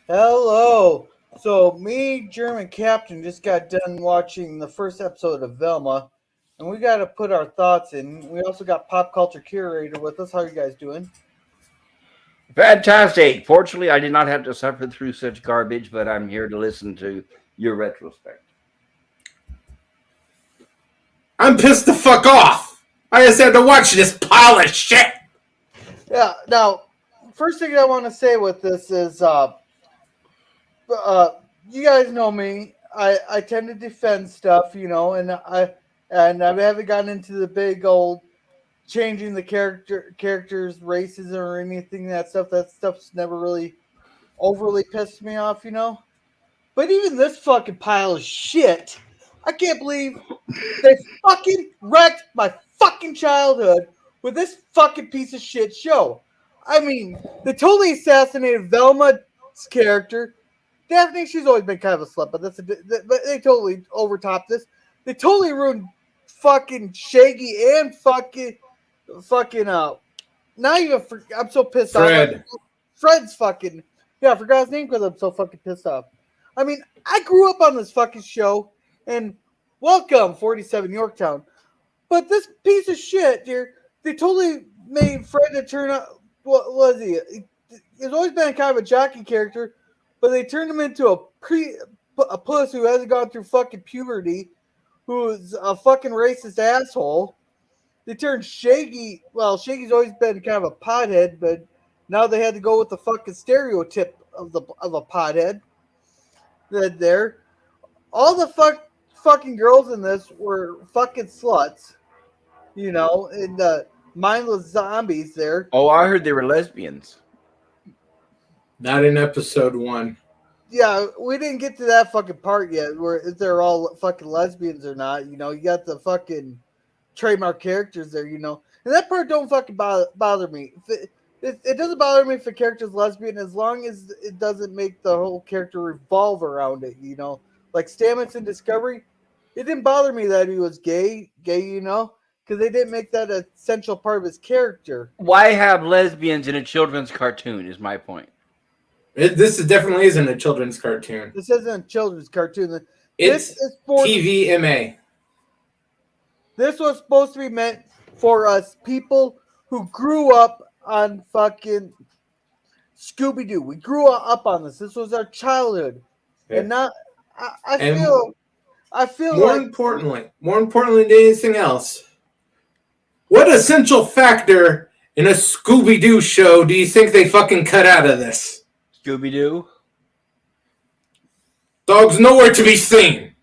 Hello. So me, German Captain, just got done watching the first episode of Velma, and we got to put our thoughts in. We also got Pop Culture Curator with us. How are you guys doing? Fantastic. Fortunately, I did not have to suffer through such garbage, but I'm here to listen to your retrospect. I'm pissed the fuck off. I just had to watch this pile of shit. Yeah. Now, first thing I want to say with this is, uh, you guys know me. I tend to defend stuff, and I haven't gotten into the big old changing the characters, races, or anything that stuff. That stuff's never really overly pissed me off. But even this fucking pile of shit, I can't believe they fucking wrecked my fucking childhood with this fucking piece of shit show. I mean, they totally assassinated Velma's character. Daphne, she's always been kind of a slut, but they totally overtopped this. They totally ruined fucking Shaggy and fucking. Not even. I'm so pissed off. Fred. Fred's fucking. Yeah, I forgot his name because I'm so fucking pissed off. I mean, I grew up on this fucking show, and welcome 47 Yorktown. But this piece of shit, dear, they totally made Fred to turn out. What was he? He's always been kind of a jockey character, but they turned him into a puss who hasn't gone through fucking puberty, who's a fucking racist asshole. They turned Shaggy. Well, Shaggy's always been kind of a pothead, but now they had to go with the fucking stereotype of a pothead. That there, all the fucking girls in this were fucking sluts, and mindless zombies there. Oh, I heard they were lesbians. Not in episode 1. Yeah, we didn't get to that fucking part yet, where if they're all fucking lesbians or not. You got the fucking trademark characters there, and that part don't fucking bother me. It doesn't bother me if a character's lesbian as long as it doesn't make the whole character revolve around it. Like Stamets in Discovery, it didn't bother me that he was gay, because they didn't make that an essential part of his character. Why have lesbians in a children's cartoon? Is my point. This is definitely isn't a children's cartoon. This isn't a children's cartoon. This It's is for TVMA. This was supposed to be meant for us people who grew up on fucking Scooby Doo. We grew up on this. This was our childhood, Yeah. and not. I And feel. I feel more like importantly than anything else, what essential factor in a Scooby Doo show do you think they fucking cut out of this? Scooby Doo? Dog's nowhere to be seen.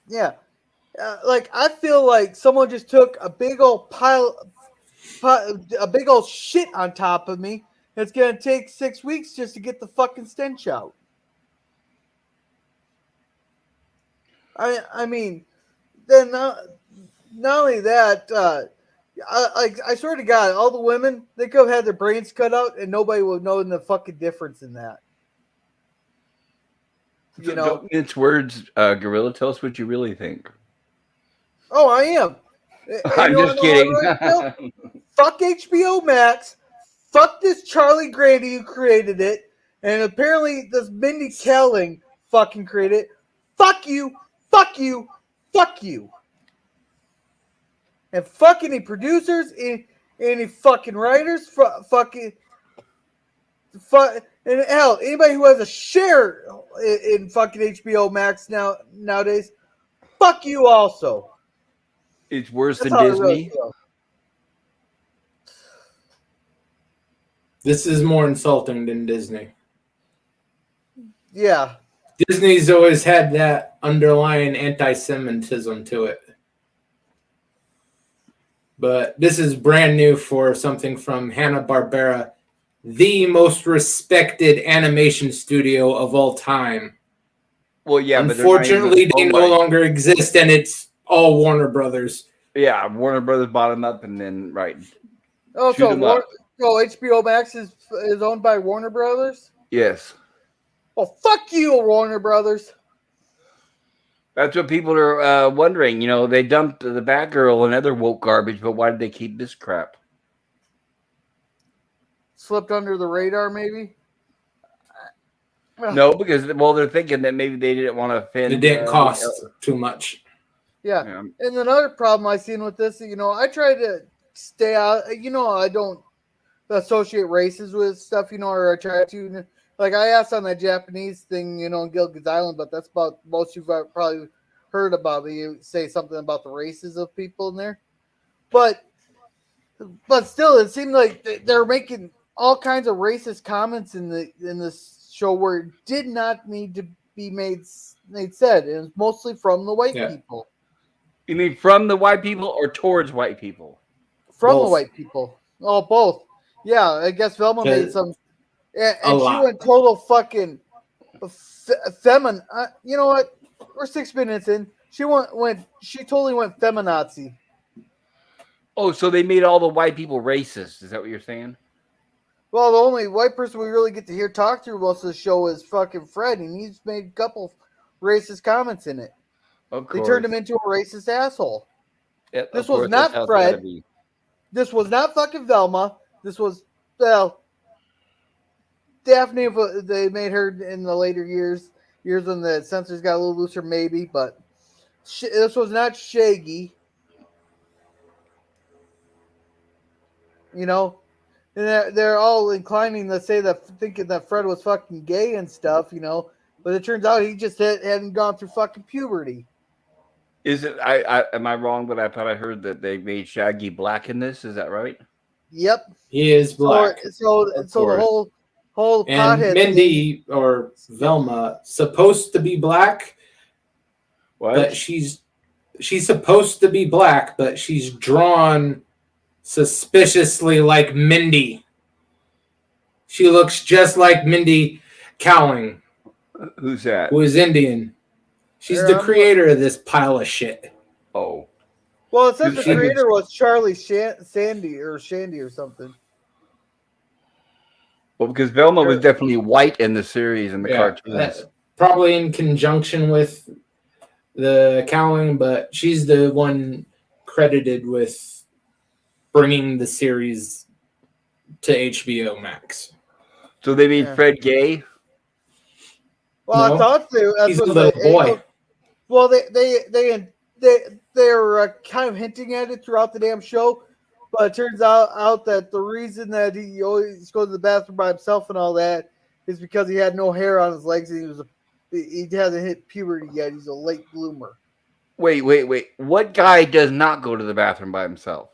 yeah, like I feel like someone just took a big old a big old shit on top of me. It's gonna take 6 weeks just to get the fucking stench out. I mean, then not only that, I swear to God, all the women they could have had their brains cut out, and nobody would know the fucking difference in that. So don't mince words, Gorilla. Tell us what you really think. Oh, I am. And I'm you wanna just know what I kidding. really feel? Fuck HBO Max. Fuck this Charlie Grandy who created it, and apparently this Mindy Kaling fucking created it. Fuck you. Fuck you. Fuck you. And fuck any producers, any fucking writers, fucking, and hell, anybody who has a share in fucking HBO Max nowadays, fuck you also. It's worse That's than how I really Disney. feel. This is more insulting than Disney. Yeah. Disney's always had that underlying anti-Semitism to it. But this is brand new for something from Hanna-Barbera, the most respected animation studio of all time. Well, yeah, Unfortunately, they no longer exist, and it's all Warner Brothers. Yeah, Warner Brothers bought them up, and then Oh, shoot 'em up. so HBO Max is owned by Warner Brothers? Yes, Well, fuck you, Warner Brothers. that's what people are wondering. They dumped the Batgirl and other woke garbage, but why did they keep this crap? Slipped under the radar, maybe. No, because they're thinking that maybe they didn't want to offend. It didn't cost too much. Yeah. Yeah. And another problem I seen with this, I try to stay out. I don't associate races with stuff, or I try to. Like I asked on that Japanese thing, in Gilgit Island, but that's about most you've probably heard about me. You say something about the races of people in there, but still, it seemed like they're making all kinds of racist comments in this show where it did not need to be made said. It was mostly from the white people. You mean from the white people or towards white people? From Both. the white people. Oh, both. Yeah, I guess Velma made some, and she lot. went total fucking femin. You know what? We're 6 minutes in. She totally went feminazi. Oh, so they made all the white people racist. Is that what you're saying? Well, the only white person we really get to hear talk through most of the show is fucking Fred, and he's made a couple racist comments in it. Of They course. turned him into a racist asshole. Yeah, This of course, was that's not how it's gotta Fred. be. This was not fucking Velma. This was, well, Daphne. They made her in the later years when the censors got a little looser, maybe, but this was not Shaggy. And they're all inclining to say that, thinking that Fred was fucking gay and stuff, but it turns out he just hadn't gone through fucking puberty. Is it? I am I wrong? But I thought I heard that they made Shaggy black in this. Is that right? Yep. He is black. So Of the course. whole And pothead Mindy or Velma supposed to be black, What? but she's supposed to be black, but she's drawn suspiciously like Mindy. She looks just like Mindy Cowling, Who's that? who is Indian. She's Here, the I'm creator of this pile of shit. Oh, Well, it says the She- creator was Charlie Shandy or something. well, because Velma was Sure. definitely white in the series and the Yeah, cartoons. probably in conjunction with the Cowling, but she's the one credited with bringing the series to HBO Max. So they made Yeah. Fred gay. Well, No, I thought that's he's what a little boy. Well, they're kind of hinting at it throughout the damn show, but it turns out that the reason that he always goes to the bathroom by himself and all that is because he had no hair on his legs and he hasn't hit puberty yet. He's a late bloomer. Wait. What guy does not go to the bathroom by himself?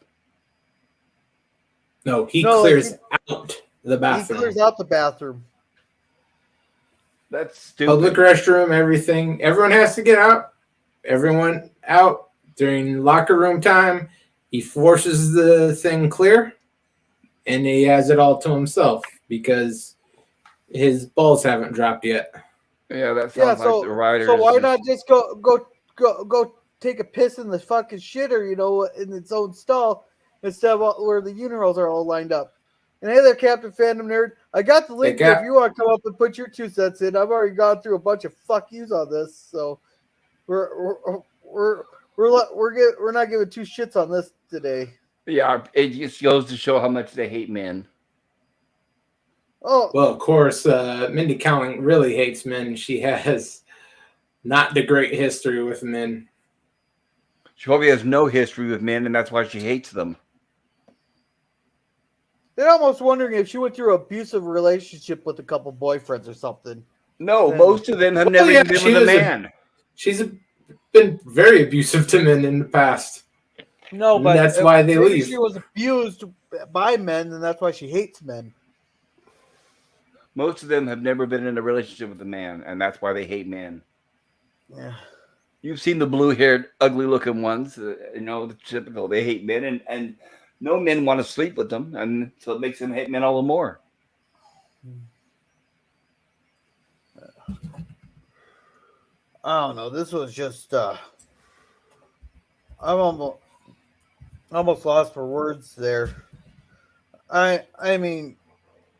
No, he No, clears out the He bathroom. clears out the bathroom. That's stupid. Public restroom, everything. Everyone has to get out. Everyone out during locker room time. He forces the thing clear, and he has it all to himself because his balls haven't dropped yet. Yeah, that Yeah, sounds like the writers. so why not just go take a piss in the fucking shitter, in its own stall instead of where the urinals are all lined up? And hey there, Captain Fandom Nerd. I got the link Hey, if you want to come up and put your 2 cents in. I've already gone through a bunch of fuck yous on this, so we're not giving 2 shits on this today. Yeah, it just goes to show how much they hate men. Oh, Well, of course, Mindy Cowling really hates men. She has not the great history with men. She probably has no history with men, and that's why she hates them. they're almost wondering if she went through an abusive relationship with a couple boyfriends or something. No, Yeah. most of them have Well, never yeah, even been she with a was a- man. She's been very abusive to men in the past. No, And but that's why they maybe leave. she was abused by men, and that's why she hates men. Most of them have never been in a relationship with a man, and that's why they hate men. Yeah. You've seen the blue-haired, ugly-looking ones. The typical. They hate men, and no men want to sleep with them, and so it makes them hate men all the more. I don't know. This was just I'm almost lost for words there. I mean,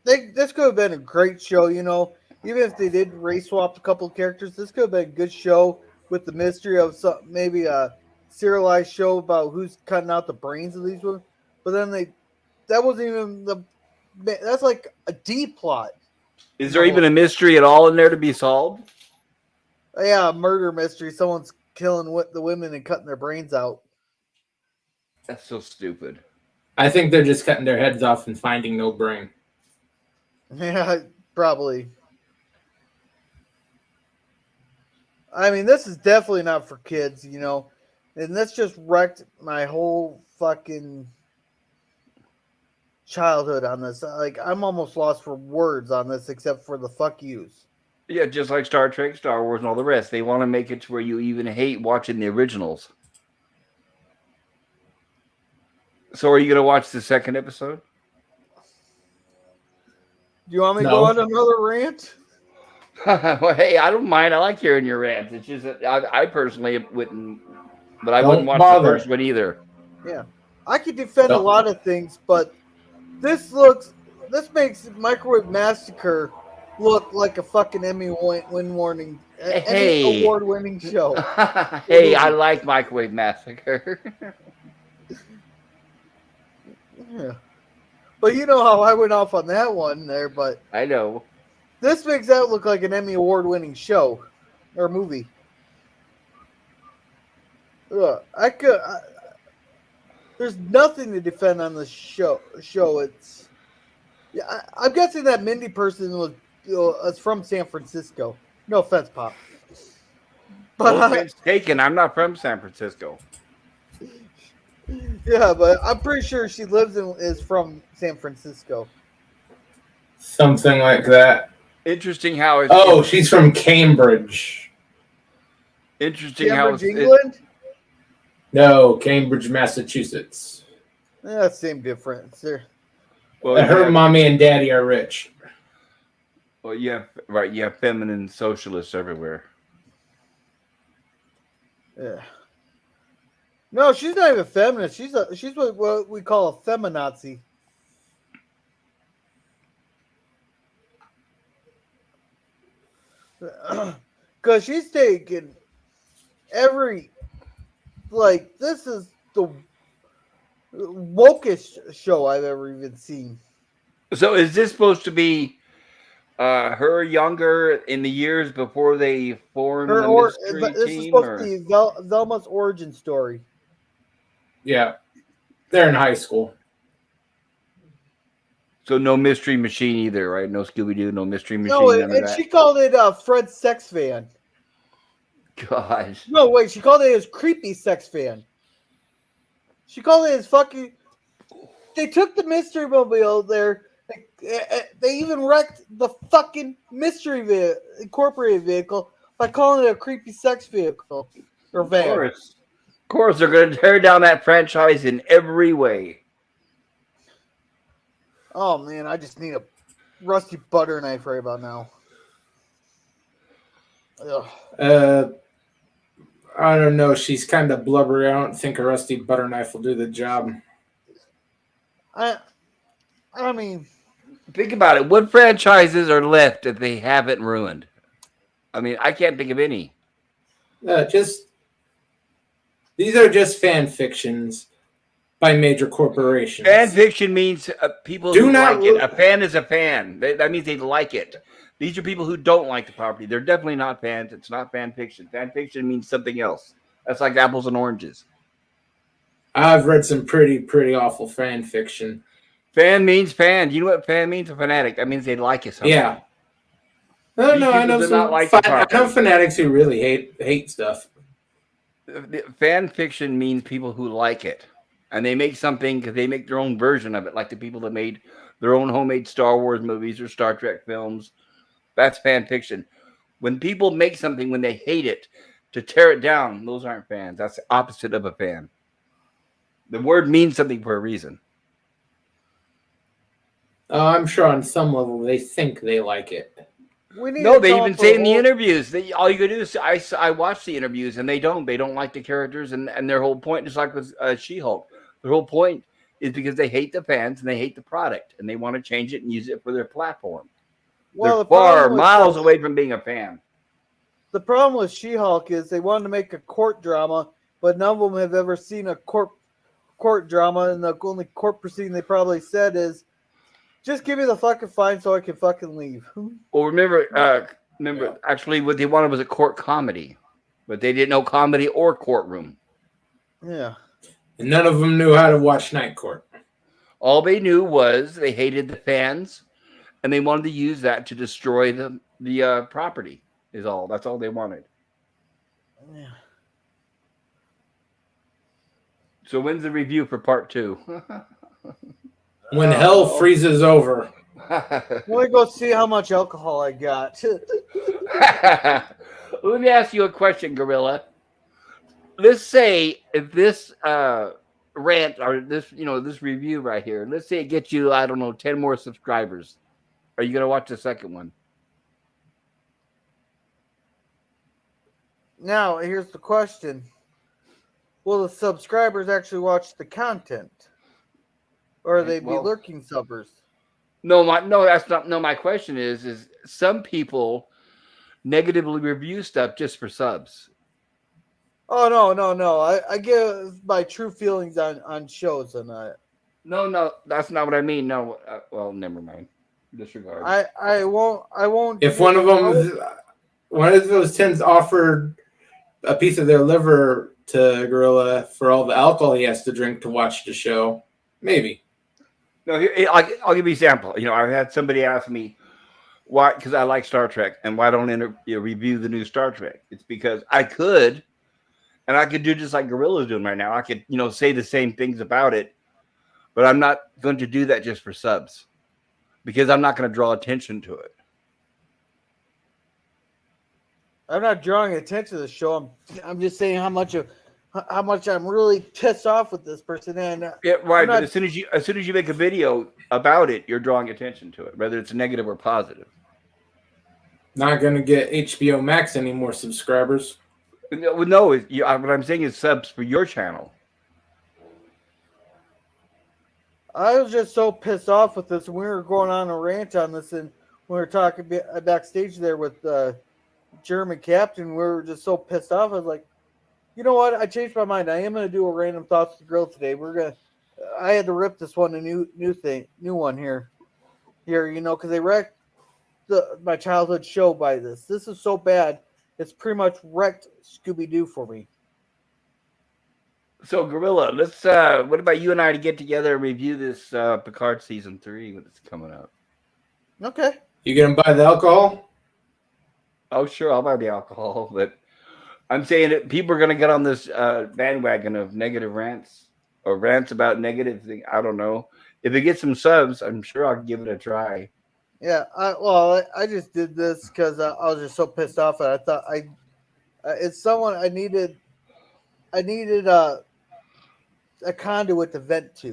this could have been a great show, even if they did race swap a couple of characters. This could have been a good show with the mystery of maybe a serialized show about who's cutting out the brains of these women. But then that wasn't even that's like a D plot. Is there even a mystery at all in there to be solved? Yeah, murder mystery. Someone's killing the women and cutting their brains out. That's so stupid. I think they're just cutting their heads off and finding no brain. Yeah, probably. I mean, this is definitely not for kids, you know. And this just wrecked my whole fucking childhood on this. Like, I'm almost lost for words on this, except for the fuck yous. Yeah, just like Star Trek, Star Wars, and all the rest. They want to make it to where you even hate watching the originals. So are you going to watch the second episode? Do you want me to go on another rant? Well, hey, I don't mind. I like hearing your rants. It's just that I personally wouldn't, but I wouldn't watch the first one either. Yeah. I could defend a lot of things, but this makes Microwave Massacre look like a fucking Emmy award-winning show. Hey, I like Microwave Massacre. Yeah. But you know how I went off on that one there, but I know. This makes that look like an Emmy award-winning show or movie. There's nothing to defend on this show. It's I'm guessing that Mindy person was from San Francisco. No offense, Pop. But no offense taken. I'm not from San Francisco. Yeah, but I'm pretty sure she is from San Francisco. Something like that. Interesting how it's... Oh, she's from Cambridge. Interesting Cambridge, England? No, Cambridge, Massachusetts. Yeah, same difference. Well, her mommy and daddy are rich. Well, yeah, right. You have feminine socialists everywhere. Yeah. No, she's not even feminist. She's what we call a feminazi. Because she's taking this is the wokest show I've ever even seen. So is this supposed to be her younger in the years before they formed the mystery this team? Is supposed to be Velma's origin story. Yeah. They're in high school. So no Mystery Machine either, right? No Scooby-Doo, no Mystery Machine. No, and she called it Fred's Sex Van. Gosh. No, wait, she called it his creepy sex fan. She called it his fucking... They took the Mystery Mobile there. They even wrecked the fucking Mystery Incorporated vehicle by calling it a creepy sex vehicle. Or van. Of course, they're going to tear down that franchise in every way. Oh, man, I just need a rusty butter knife right about now. Ugh. I don't know. She's kind of blubbery. I don't think a rusty butter knife will do the job. I mean... Think about it. What franchises are left that they haven't ruined? I mean, I can't think of any. These are just fan fictions by major corporations. Fan fiction means people who like it. A fan is a fan. That means they like it. These are people who don't like the property. They're definitely not fans. It's not fan fiction. Fan fiction means something else. That's like apples and oranges. I've read some pretty awful fan fiction. Fan means fan. You know what fan means? A fanatic. That means they like it. Something. Yeah. I know fanatics who really hate stuff. Fan fiction means people who like it. And they make something because they make their own version of it. Like the people that made their own homemade Star Wars movies or Star Trek films. That's fan fiction. When people make something when they hate it to tear it down, those aren't fans. That's the opposite of a fan. The word means something for a reason. I'm sure on some level they think they like it. No, they even say in the interviews. All you gotta do is I watch the interviews and they don't like the characters and their whole point is like with She-Hulk. Their whole point is because they hate the fans and they hate the product and they want to change it and use it for their platform. Well, they're far miles away from being a fan. The problem with She-Hulk is they wanted to make a court drama, but none of them have ever seen a court drama, and the only court proceeding they probably said is Just give me the fucking fine so I can fucking leave. Well, remember, actually, what they wanted was a court comedy, but they didn't know comedy or courtroom. Yeah. And none of them knew how to watch Night Court. All they knew was they hated the fans, and they wanted to use that to destroy the property. That's all they wanted. Yeah. So when's the review for part 2? When hell freezes over. Let me go see how much alcohol I got. Let me ask you a question, Gorilla. Let's say if this rant or this review right here, let's say it gets you, I don't know, 10 more subscribers. Are you gonna watch the second one? Now, here's the question. Will the subscribers actually watch the content? Or are they be lurking subbers? No, that's not. No, my question is some people negatively review stuff just for subs. Oh no! I give my true feelings on shows, and No, that's not what I mean. No, well, never mind. Disregard. I won't. If one of those tens offered a piece of their liver to Gorilla for all the alcohol he has to drink to watch the show, maybe. No, I'll give you an example. I've had somebody ask me why, because I like Star Trek, and why don't I review the new Star Trek? It's because I could, and I could do just like Gorilla's doing right now. I could, say the same things about it, but I'm not going to do that just for subs, because I'm not going to draw attention to it. I'm not drawing attention to the show. I'm just saying how much I'm really pissed off with this person. And yeah, right. But as soon as you make a video about it, you're drawing attention to it, whether it's negative or positive. Not going to get HBO Max any more subscribers. No, what I'm saying is subs for your channel. I was just so pissed off with this. We were going on a rant on this, and we were talking backstage there with German Captain. We were just so pissed off. I was like, you know what? I changed my mind. I am going to do a random thoughts to grill today. I had to rip this one a new one here, because they wrecked my childhood show by this. This is so bad. It's pretty much wrecked Scooby-Doo for me. So Gorilla, let's. What about you and I to get together and review this Picard season 3 when it's coming up? Okay. You gonna buy the alcohol? Oh, sure, I'll buy the alcohol, but I'm saying that people are going to get on this bandwagon of negative rants or rants about negative things. I don't know. If it gets some subs, I'm sure I'll give it a try. Yeah, I just did this because I was just so pissed off. I thought it's someone I needed a conduit to vent to.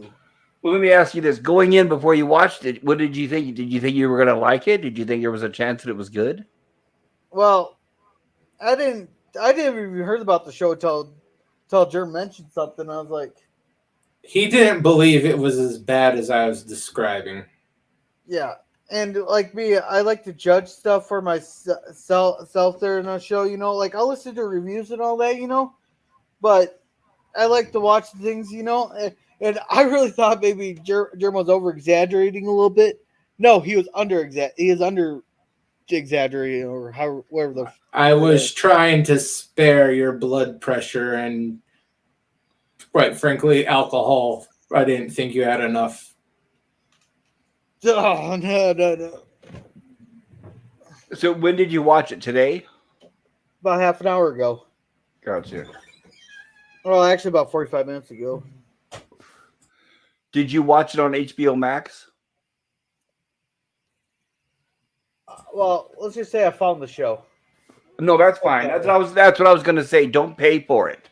Well, let me ask you this: going in before you watched it, what did you think? Did you think you were going to like it? Did you think there was a chance that it was good? Well, I didn't even heard about the show till Jerm mentioned something. I was like, he didn't believe it was as bad as I was describing. Yeah, and like me, I like to judge stuff for myself there in a show. Like I'll listen to reviews and all that, but I like to watch things, and I really thought maybe Jerm was over exaggerating a little bit. No, he was under exaggerating, or whatever. I was trying to spare your blood pressure and, quite frankly, alcohol. I didn't think you had enough. Oh, no. So when did you watch it? Today? About half an hour ago. Gotcha. Well, actually about 45 minutes ago. Did you watch it on HBO Max? Well, let's just say I found the show. No, that's fine. That's what I was going to say. Don't pay for it.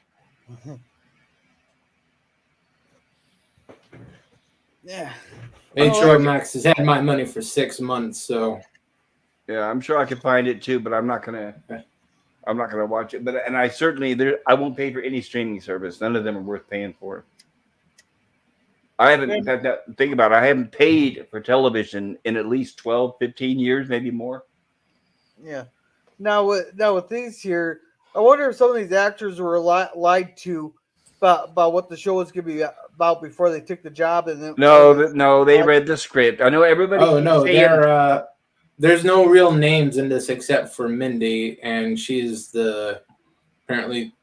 Yeah. HBO Max has had my money for 6 months, so yeah, I'm sure I could find it too, but I'm not gonna watch it. But I won't pay for any streaming service. None of them are worth paying for. I haven't. Think about it. I haven't paid for television in at least 12, 15 years, maybe more. Yeah. Now with these here, I wonder if some of these actors were lied to about what the show was going to be about before they took the job, and then No, they read the script. I know everybody Oh keeps no, saying there's no real names in this except for Mindy, and she's the apparently,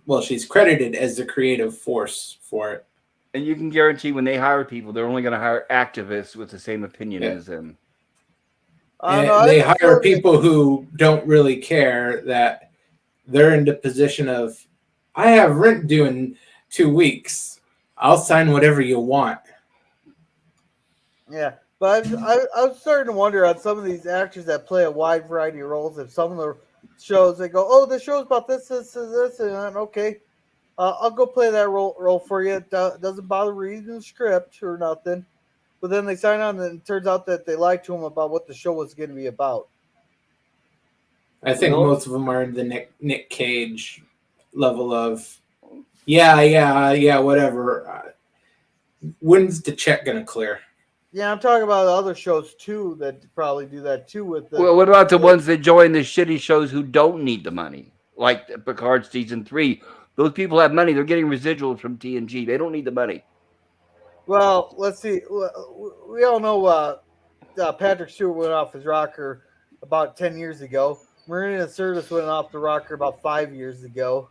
well, she's credited as the creative force for it. and you can guarantee when they hire people, they're only going to hire activists with the same opinion Yeah. as them. I don't know. And I they just hire heard that- people who don't really care that they're in the position of, I have rent due in 2 weeks. I'll sign whatever you want. Yeah, but I'm starting to wonder on some of these actors that play a wide variety of roles. If some of the shows they go, oh, the show's about this, and okay, I'll go play that role for you. It doesn't bother reading the script or nothing. But then they sign on, and it turns out that they lied to them about what the show was going to be about. I think Well, most of them are the Nick Cage level of, yeah, whatever. When's the check gonna clear? Yeah, I'm talking about other shows too that probably do that too. With the well, what about the ones that join the shitty shows who don't need the money, like Picard season 3? Those people have money; they're getting residuals from TNG. They don't need the money. well, let's see. We all know Patrick Stewart went off his rocker about 10 years ago. Marina Sirtis went off the rocker about 5 years ago.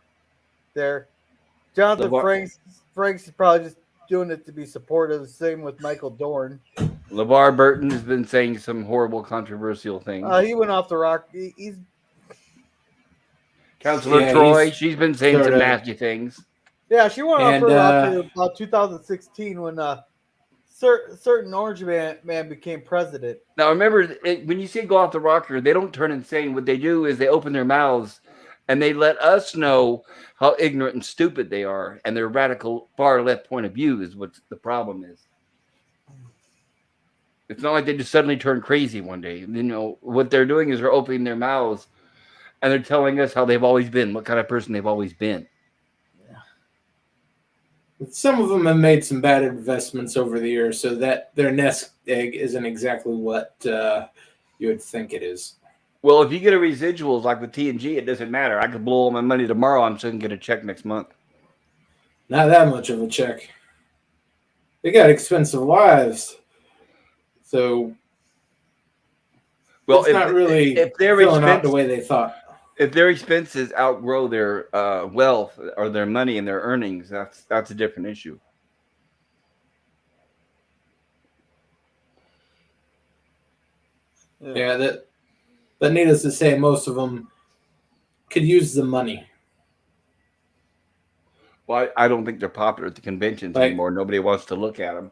There, Jonathan Franks is probably just doing it to be supportive. Same with Michael Dorn. LeVar Burton has been saying some horrible, controversial things. He went off the rock. He's Counselor Troy, she's been saying some nasty things. Yeah, she went off her rocker about 2016 when certain Orange man became president. Now, remember, when you say go off the rocker, they don't turn insane. What they do is they open their mouths and they let us know how ignorant and stupid they are. And their radical far left point of view is what the problem is. It's not like they just suddenly turn crazy one day. You know, what they're doing is they're opening their mouths and they're telling us how they've always been, what kind of person they've always been. Some of them have made some bad investments over the years, so that their nest egg isn't exactly what you would think it is. Well, if you get a residuals like with TNG, it doesn't matter. I could blow all my money tomorrow. I'm still going to get a check next month. Not that much of a check. They got expensive lives. So well, it's not really if they're filling out the way they thought. If their expenses outgrow their wealth or their money and their earnings, that's a different issue. Yeah, but needless to say, most of them could use the money. Well, I don't think they're popular at the conventions anymore. Nobody wants to look at them.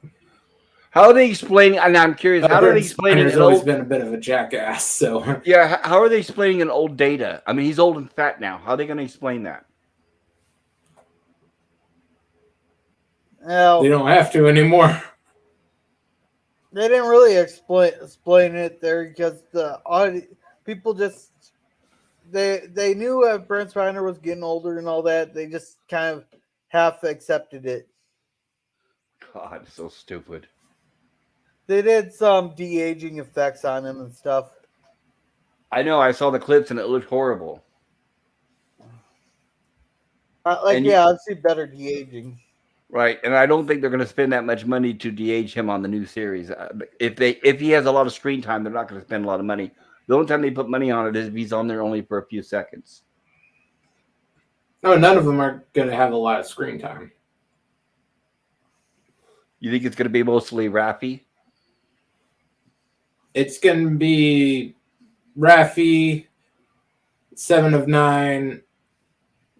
How are they explaining? And I'm curious, how are they explaining? He's always been a bit of a jackass. So yeah, how are they explaining an old Data? I mean, he's old and fat now. How are they going to explain that? They don't have to anymore. They didn't really explain it there because people just they knew Brent Spiner was getting older and all that. They just kind of half accepted it. God, so stupid. They did some de-aging effects on him and stuff. I know. I saw the clips and it looked horrible. I've seen better de-aging. Right, and I don't think they're going to spend that much money to de-age him on the new series. If he has a lot of screen time, they're not going to spend a lot of money. The only time they put money on it is if he's on there only for a few seconds. No, none of them are going to have a lot of screen time. You think it's going to be mostly Raffi? It's going to be Raffi, 7 of 9,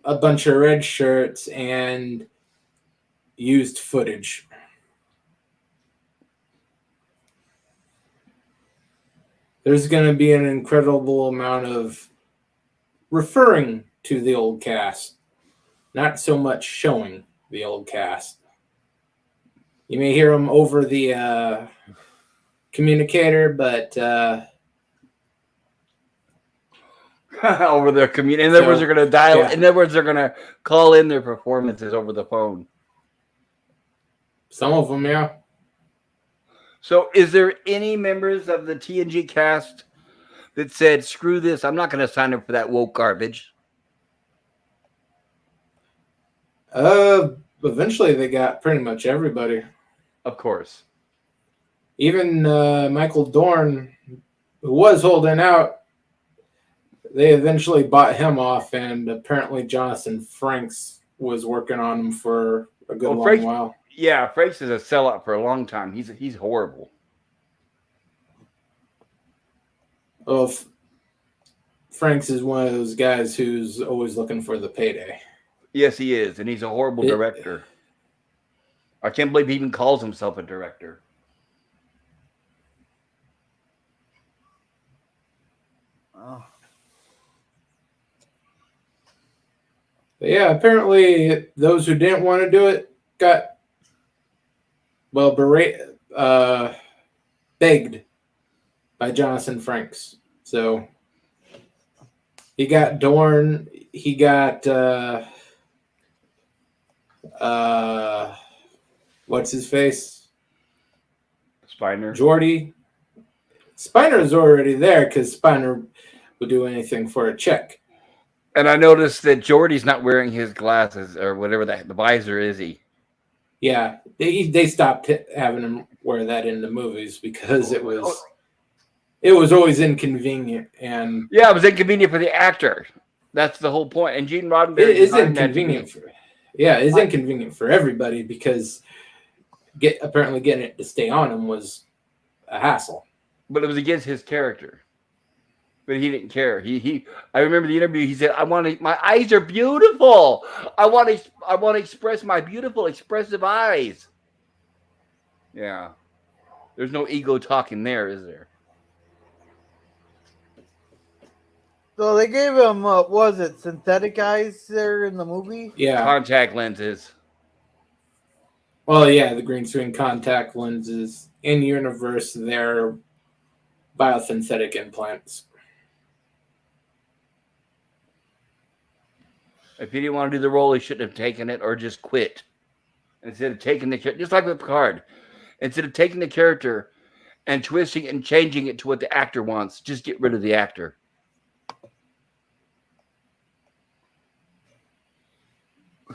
a bunch of red shirts, and used footage. There's going to be an incredible amount of referring to the old cast, not so much showing the old cast. You may hear them over the communicator, but over their community. In other words, they're going to dial. Yeah. In other words, they're going to call in their performances over the phone. Some of them, yeah. So, is there any members of the TNG cast that said, "Screw this! I'm not going to sign up for that woke garbage"? Eventually they got pretty much everybody. Of course. Even Michael Dorn, who was holding out, they eventually bought him off, and apparently Jonathan Frakes was working on him for a good long while. Yeah, Frakes is a sellout for a long time. He's horrible. Well, Franks is one of those guys who's always looking for the payday. Yes, he is, and he's a horrible director. I can't believe he even calls himself a director. Oh. But yeah, apparently those who didn't want to do it got begged by Jonathan Frakes. So he got Dorn, he got what's his face? Spiner. Jordy. Spiner's already there because Spiner would do anything for a check. And I noticed that Jordy's not wearing his glasses or whatever the visor is. He? Yeah, they stopped having him wear that in the movies because it was always inconvenient. And yeah, it was inconvenient for the actor. That's the whole point. And Gene Roddenberry is inconvenient it's inconvenient for everybody because apparently getting it to stay on him was a hassle. But it was against his character. But he didn't care. I remember the interview. He said, my eyes are beautiful. I want to express my beautiful, expressive eyes. Yeah. There's no ego talking there, is there? So they gave him, was it synthetic eyes there in the movie? Yeah. Contact lenses. Well, yeah, the green screen contact lenses. In universe, they're biosynthetic implants. If he didn't want to do the role, he shouldn't have taken it or just quit. Instead of taking the character, just like with Picard, instead of taking the character and twisting and changing it to what the actor wants, just get rid of the actor.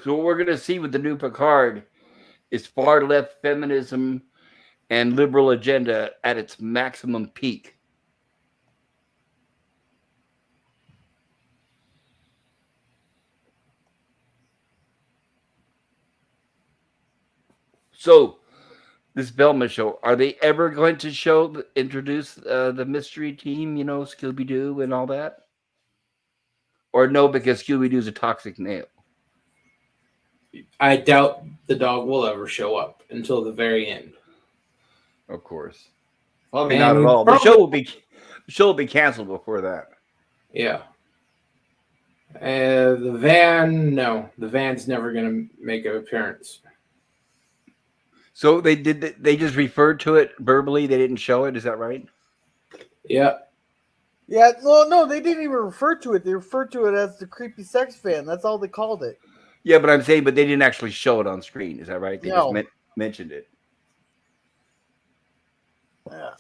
So what we're going to see with the new Picard is far left feminism and liberal agenda at its maximum peak. So, this Velma show, are they ever going to introduce the mystery team, Scooby-Doo and all that? Or no, because Scooby-Doo's a toxic nail? I doubt the dog will ever show up until the very end. Of course. Probably not at all. The show will be canceled before that. Yeah. The van, no. The van's never going to make an appearance. So they just referred to it verbally. They didn't show it. Is that right? Yeah. Yeah. No, they didn't even refer to it. They referred to it as the creepy sex van. That's all they called it. Yeah, but I'm saying, they didn't actually show it on screen. Is that right? They just mentioned it. Yeah.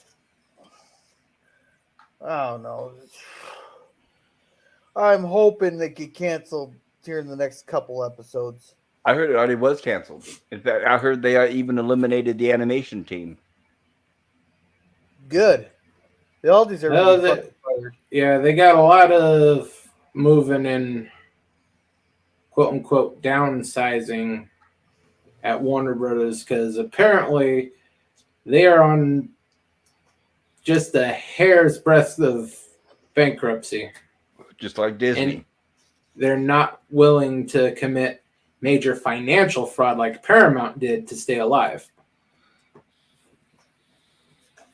I don't know. I'm hoping they get canceled here in the next couple episodes. I heard it already was canceled. In fact, I heard they even eliminated the animation team. Good. They all deserve to be fucking fired. Yeah, they got a lot of moving and quote-unquote downsizing at Warner Brothers because apparently they are on just a hair's breadth of bankruptcy. Just like Disney. And they're not willing to commit major financial fraud like Paramount did to stay alive.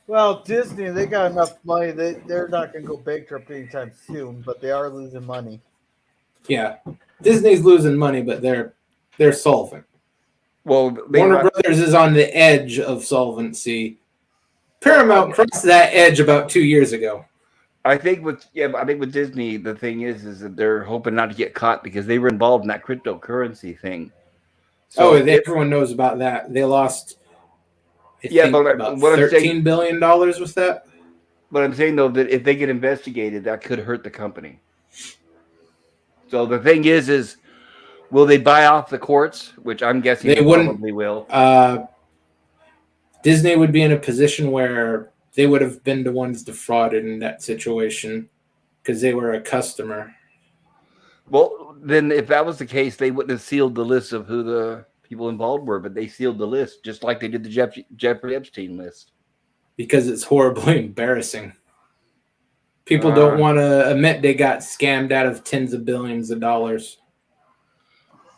Well, Disney, they got enough money. They're not going to go bankrupt anytime soon, but they are losing money. Yeah. Disney's losing money, but they're solvent. Well, Warner Brothers is on the edge of solvency. Paramount crossed that edge about 2 years ago. I think with Disney, the thing is that they're hoping not to get caught because they were involved in that cryptocurrency thing. So everyone knows about that. They lost, about $13 billion with that. But I'm saying though that if they get investigated, that could hurt the company. So the thing is Will they buy off the courts? Which I'm guessing They they wouldn't. probably will. Disney would be in a position where they would have been the ones defrauded in that situation because they were a customer. Well, then if that was the case, they wouldn't have sealed the list of who the people involved were, but they sealed the list just like they did the Jeffrey Epstein list. Because it's horribly embarrassing. People don't want to admit they got scammed out of tens of billions of dollars.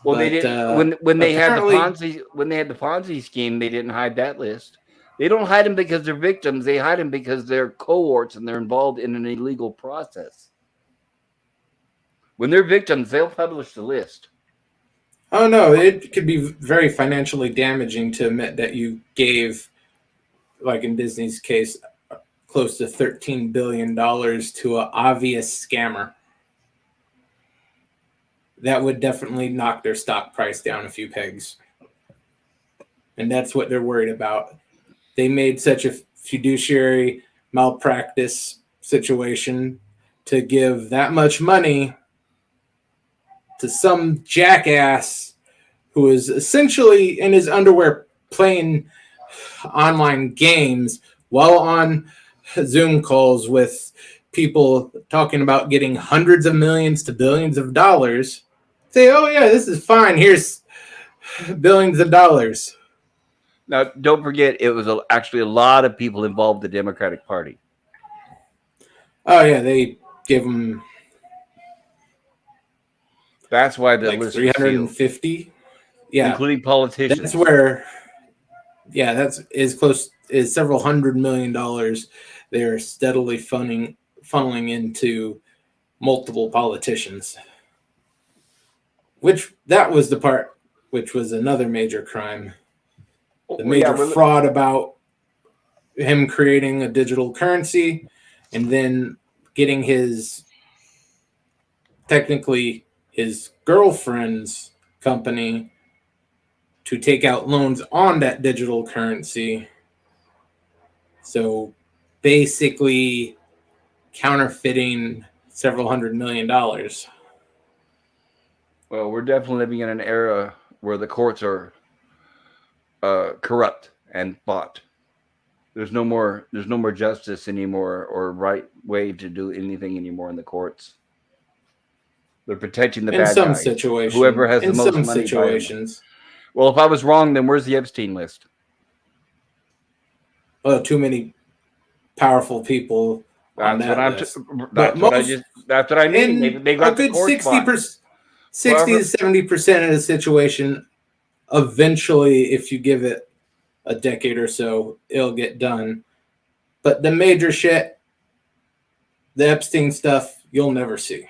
Well, But, they didn't when they had the apparently- Ponzi scheme. They didn't hide that list. They don't hide them because they're victims. They hide them because they're cohorts and they're involved in an illegal process. When they're victims, they'll publish the list. Oh no, it could be very financially damaging to admit that you gave, like in Disney's case, close to $13 billion to an obvious scammer. That would definitely knock their stock price down a few pegs. And that's what they're worried about. They made such a fiduciary malpractice situation to give that much money to some jackass who is essentially in his underwear playing online games while on Zoom calls with people talking about getting hundreds of millions to billions of dollars. Say, oh yeah, this is fine. Here's billions of dollars. Now, don't forget, it was actually a lot of people involved in the Democratic Party. Oh yeah, they give them. That's why the like list 350. Yeah, including politicians. That's where. Yeah, that's is several $100 million. They're steadily funneling into multiple politicians. Which that was the part which was another major crime. The major fraud about him creating a digital currency and then getting technically his girlfriend's company to take out loans on that digital currency. So basically counterfeiting several $100 million. Well, we're definitely living in an era where the courts are corrupt and bought. There's no more justice anymore or right way to do anything anymore in the courts. They're protecting the bad guys. In some situations. Whoever has the most some money. situations. Well, if I was wrong, then where's the Epstein list? Oh, too many powerful people. That's what I'm. That's what I mean. They got a good 60% to 70% of the situation. Eventually, if you give it a decade or so, it'll get done. But the major shit, the Epstein stuff, you'll never see.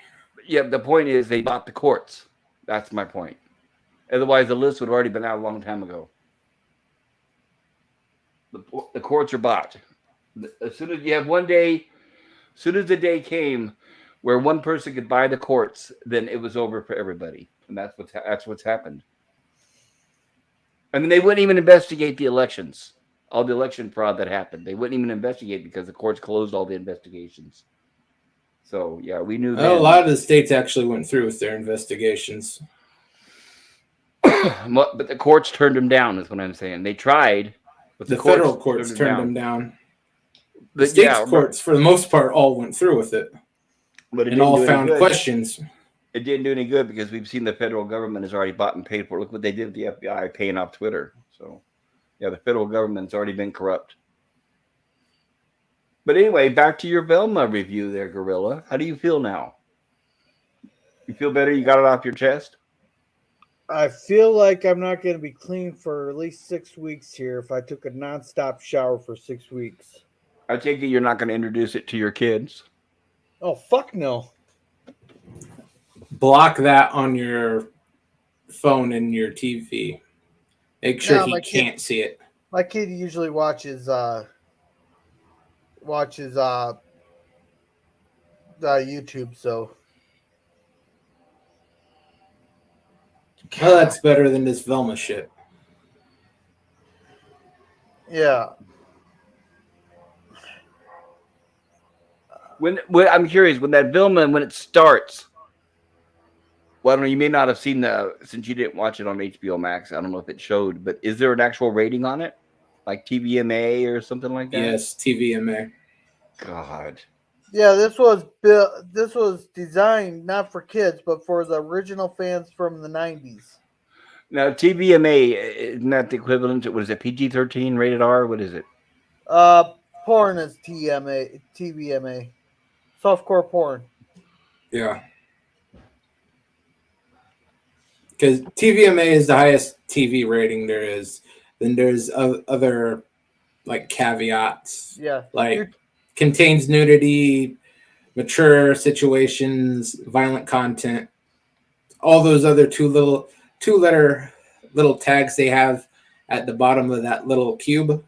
Yeah, the point is they bought the courts. That's my point. Otherwise, the list would have already been out a long time ago. The courts are bought. As soon as you have one day, as soon as the day came where one person could buy the courts, then it was over for everybody, and that's what's happened. And then they wouldn't even investigate the elections, all the election fraud that happened. They wouldn't even investigate because the courts closed all the investigations. So yeah, we knew. Well, a lot of the states actually went through with their investigations, but the courts turned them down. Is what I'm saying. They tried, but the federal courts turned them down. The states courts, for the most part, all went through with it, and all found questions. It didn't do any good because we've seen the federal government has already bought and paid for it. Look what they did with the FBI paying off Twitter. So, yeah, the federal government's already been corrupt. But anyway, back to your Velma review there, Gorilla. How do you feel now? You feel better? You got it off your chest? I feel like I'm not going to be clean for at least 6 weeks here if I took a nonstop shower for 6 weeks. I take it you're not going to introduce it to your kids. Oh, fuck no. Block that on your phone and your TV. Make sure he can't see it. My kid usually watches YouTube, so. Well, that's better than this Velma shit. Yeah. When I'm curious, when that Velma, when it starts, Well, I don't know, you may not have seen since you didn't watch it on HBO Max. I don't know if it showed, but is there an actual rating on it, like TVMA or something like that? Yes, TVMA. God, Yeah, this was built. This was designed not for kids, but for the original fans from the '90s. now TVMA isn't that the equivalent to what is it? PG-13, rated R? What is it? Uh, Porn is TMA, TVMA, softcore porn. Yeah, because TVMA is the highest TV rating there is. Then there's other like caveats, Yeah, like you're contains nudity, mature situations, violent content. All those other two letter little tags they have at the bottom of that little cube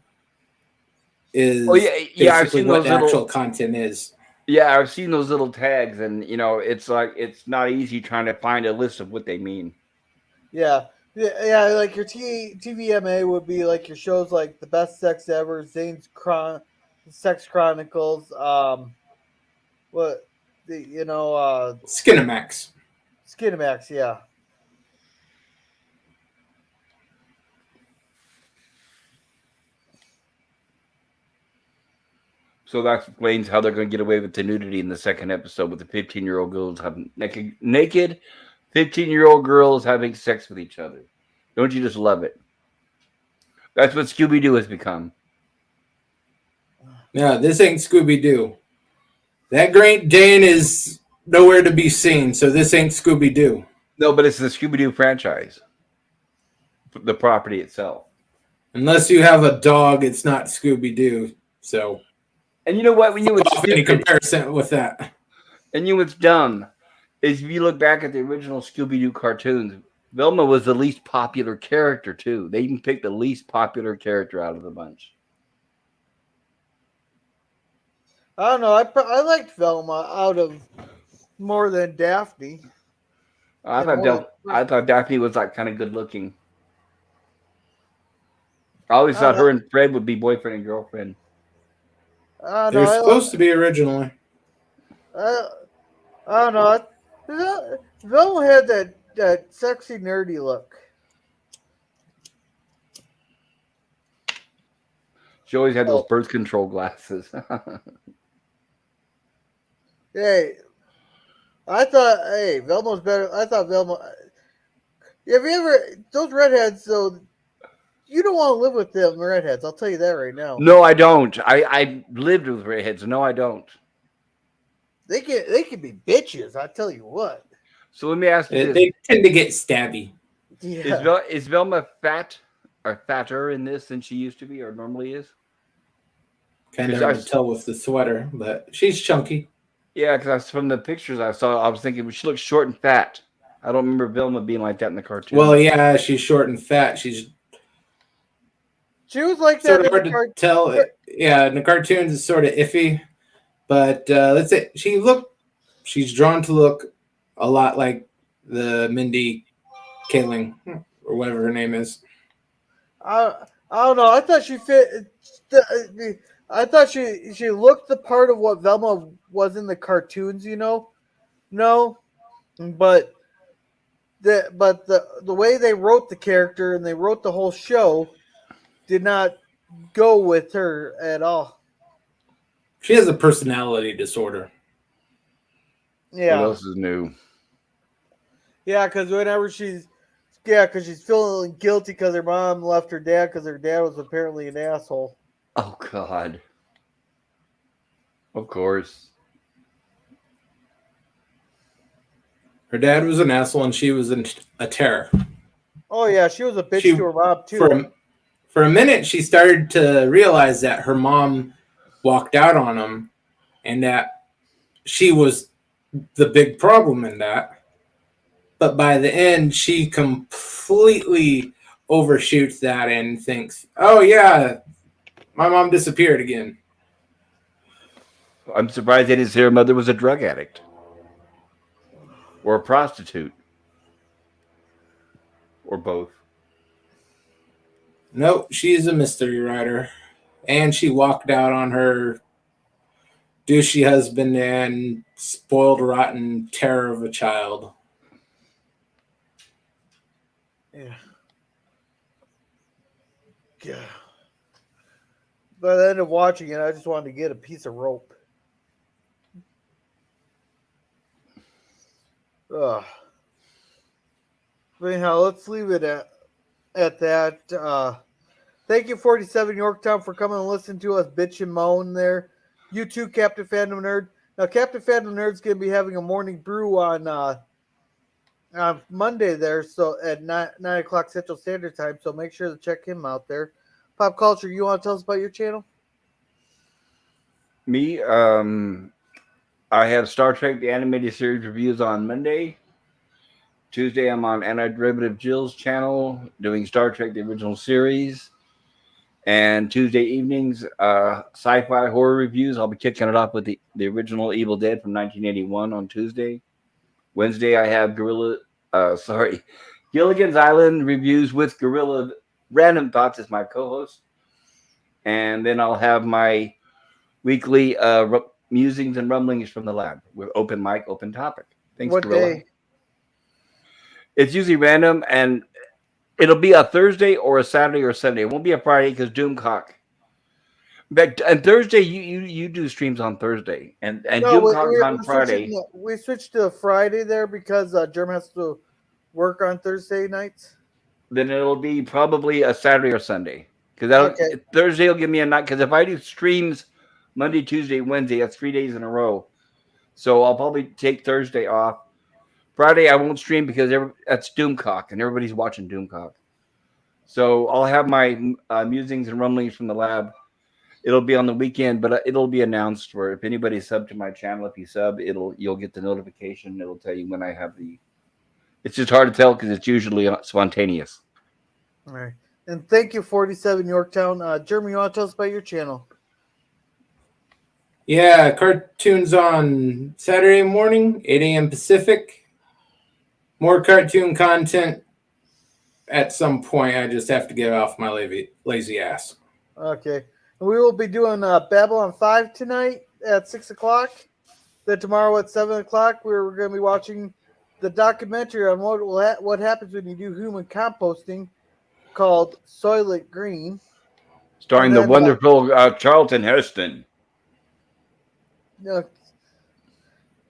Oh yeah, is yeah. I've basically seen what those the little. actual content is. Yeah, I've seen those little tags, and it's like it's not easy trying to find a list of what they mean. yeah. Yeah, like your TVMA would be like your shows like The Best Sex Ever, Sex Chronicles, what Skinamax. Skinamax, yeah. So that explains how they're going to get away with the nudity in the second episode with the 15-year-old girls having naked 15-year-old girls having sex with each other. Don't you just love it? That's what Scooby Doo has become. Yeah, this ain't Scooby Doo. That Great Dane is nowhere to be seen, so this ain't Scooby Doo. No, but it's the Scooby Doo franchise, the property itself. Unless you have a dog, it's not Scooby Doo. So And you know what? When you what's off any stupid, comparison with that. and you what's dumb, is if you look back at the original Scooby Doo cartoons, Velma was the least popular character too. They even picked the least popular character out of the bunch. I don't know. I liked Velma out of more than Daphne I and thought more than I thought Daphne was like kind of good looking. I always I thought don't her know. and Fred would be boyfriend and girlfriend. I don't They were know. supposed to be originally. I, I don't know. Velma had that sexy nerdy look. She always had those Oh, birth control glasses. hey, Velma's better. I thought Velma. Have you ever those redheads? So you don't want to live with them redheads. I'll tell you that right now. No, I don't. I lived with redheads. No, I don't. They can be bitches. I tell you what. So let me ask you this: They tend to get stabby. Yeah. Is Velma fat or fatter in this than she used to be or normally is? Kind of 'Cause hard to tell with the sweater, but she's chunky. Yeah, because from the pictures I saw, I was thinking she looks short and fat. I don't remember Velma being like that in the cartoon. Well, yeah, she's short and fat. She's She was like sort that of in the hard to cart. tell. Yeah, in the cartoons, it's sort of iffy. But let's say she's drawn to look a lot like the Mindy Kaling or whatever her name is. I don't know. I thought she fit. I thought she looked the part of what Velma was in the cartoons. No, but the way they wrote the character and they wrote the whole show did not go with her at all. She has a personality disorder. What Yeah, else is new? yeah. Because she's feeling guilty because her mom left her dad because her dad was apparently an asshole. Oh God! Of course. Her dad was an asshole and she was a terror. Oh yeah, she was a bitch She to her mom for too. for a minute she started to realize that her mom walked out on him and that she was the big problem in that. But by the end, she completely overshoots that and thinks, "Oh yeah, my mom disappeared again." I'm surprised they didn't say her mother was a drug addict or a prostitute or both. Nope, she's a mystery writer, and she walked out on her douchey husband and spoiled, rotten terror of a child. Yeah. Yeah. By the end of watching it, I just wanted to get a piece of rope. Ugh. But anyhow, let's leave it at that. Thank you, 47 Yorktown, for coming and listening to us bitch and moan there. You too, Captain Fandom Nerd. Now, Captain Fandom Nerd's going to be having a morning brew on Monday there, so at 9 o'clock Central Standard Time, so make sure to check him out there. Pop Culture, you want to tell us about your channel? Me, I have Star Trek the animated series reviews on Monday. Tuesday, I'm on Anti-Derivative Jill's channel doing Star Trek the original series. And Tuesday evenings, sci-fi horror reviews. I'll be kicking it off with the original Evil Dead from 1981 on Tuesday. Wednesday, I have Gilligan's Island reviews with Gorilla Random Thoughts as my co-host. And then I'll have my weekly musings and rumblings from the lab with open mic, open topic. Thanks, What Gorilla. day? It's usually random, and it'll be a Thursday or a Saturday or a Sunday. It won't be a Friday because Doomcock. But and Thursday, you do streams on Thursday, and No, Doomcock's on Friday. we switched to Friday there because Germ has to work on Thursday nights. Then it'll be probably a Saturday or Sunday because Okay. Thursday will give me a night. Because if I do streams Monday, Tuesday, Wednesday, that's 3 days in a row. So I'll probably take Thursday off. Friday I won't stream because that's Doomcock and everybody's watching Doomcock. So I'll have my musings and rumblings from the lab. It'll be on the weekend, but it'll be announced for if anybody sub to my channel. If you sub, you'll get the notification. It'll tell you when I have the. It's just hard to tell because it's usually spontaneous. All right. And thank you, 47 Yorktown. Jeremy, you want to tell us about your channel? Yeah, cartoons on Saturday morning, 8 a.m. Pacific. More cartoon content at some point. I just have to get off my lazy ass. Okay. We will be doing Babylon 5 tonight at 6 o'clock. Then tomorrow at 7 o'clock, we're going to be watching the documentary on what happens when you do human composting called Soylent Green. Starring And the then, wonderful Charlton Heston.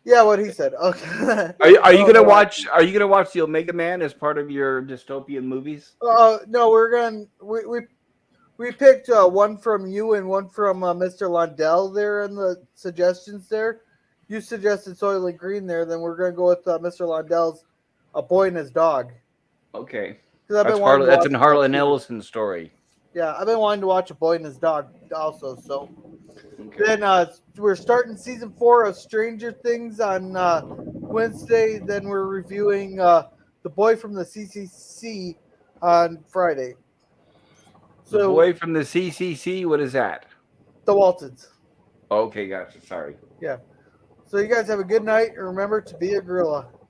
Yeah, what he said. Okay. Are you gonna watch? Are you gonna watch the Omega Man as part of your dystopian movies? No, we're going. We picked one from you and one from Mr. Lundell there in the suggestions there. You suggested Soylent Green there, then we're going to go with Mr. Lundell's A Boy and His Dog. Okay, That's an Harlan Ellison story. Yeah, I've been wanting to watch A Boy and His Dog also. So Okay. then we're starting season 4 of Stranger Things on Wednesday. Then we're reviewing The Boy from the CCC on Friday. So, the Boy from the CCC, what is that? The Waltons. Okay, gotcha. Sorry. Yeah. So you guys have a good night, and remember to be a gorilla.